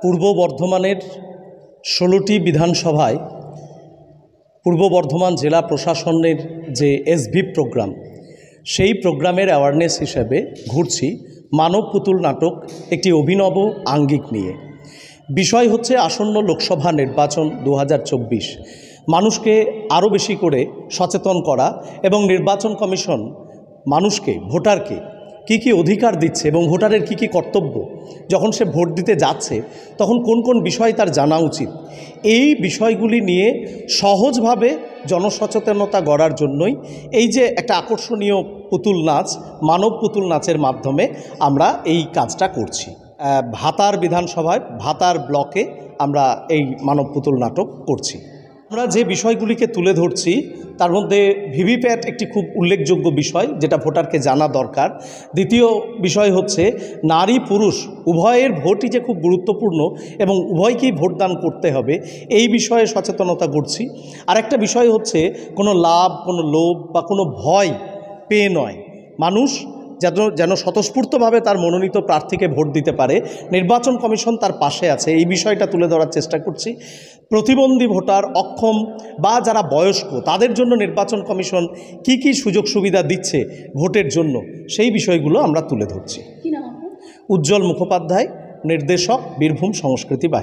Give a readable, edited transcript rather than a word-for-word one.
পূর্ব বর্ধমানের 16টি বিধানসভায় পূর্ব বর্ধমান জেলা প্রশাসনের যে এসভিপ প্রোগ্রাম, সেই প্রোগ্রামের অ্যাওয়ারনেস হিসেবে ঘুরছি মানব পুতুল নাটক একটি অভিনব আঙ্গিক নিয়ে। বিষয় হচ্ছে আসন্ন লোকসভা নির্বাচন 2024, মানুষকে আরও বেশি করে সচেতন করা এবং নির্বাচন কমিশন মানুষকে, ভোটারকে কী কী অধিকার দিচ্ছে এবং ভোটারের কী কী কর্তব্য, যখন সে ভোট দিতে যাচ্ছে তখন কোন কোন বিষয় তার জানা উচিত, এই বিষয়গুলি নিয়ে সহজভাবে জনসচেতনতা গড়ার জন্যই এই যে একটা আকর্ষণীয় পুতুল নাচ, মানব পুতুল নাচের মাধ্যমে আমরা এই কাজটা করছি। ভাতার বিধানসভায় ভাতার ব্লকে আমরা এই মানব পুতুল নাটক করছি। আমরা যে বিষয়গুলিকে তুলে ধরছি তার মধ্যে ভিভিপ্যাট একটি খুব উল্লেখযোগ্য বিষয়, যেটা ভোটারকে জানা দরকার। দ্বিতীয় বিষয় হচ্ছে নারী পুরুষ উভয়ের ভোটই যে খুব গুরুত্বপূর্ণ এবং উভয়কেই ভোটদান করতে হবে, এই বিষয়ে সচেতনতা করছি। আর একটা বিষয় হচ্ছে কোনো লাভ, কোনো লোভ বা কোনো ভয় পেয়ে নয়, মানুষ যেন স্বতঃস্ফূর্তভাবে তার মনোনীত প্রার্থীকে ভোট দিতে পারে, নির্বাচন কমিশন তার পাশে আছে, এই বিষয়টা তুলে ধরার চেষ্টা করছি। প্রতিবন্ধী ভোটার, অক্ষম বা যারা বয়স্ক, তাদের জন্য নির্বাচন কমিশন কি কি সুযোগ সুবিধা দিচ্ছে ভোটের জন্য, সেই বিষয়গুলো আমরা তুলে ধরছি। কি নাম আপনার? উজ্জ্বল মুখোপাধ্যায়, নির্দেশক, বীরভূম সংস্কৃতি বাহিনী।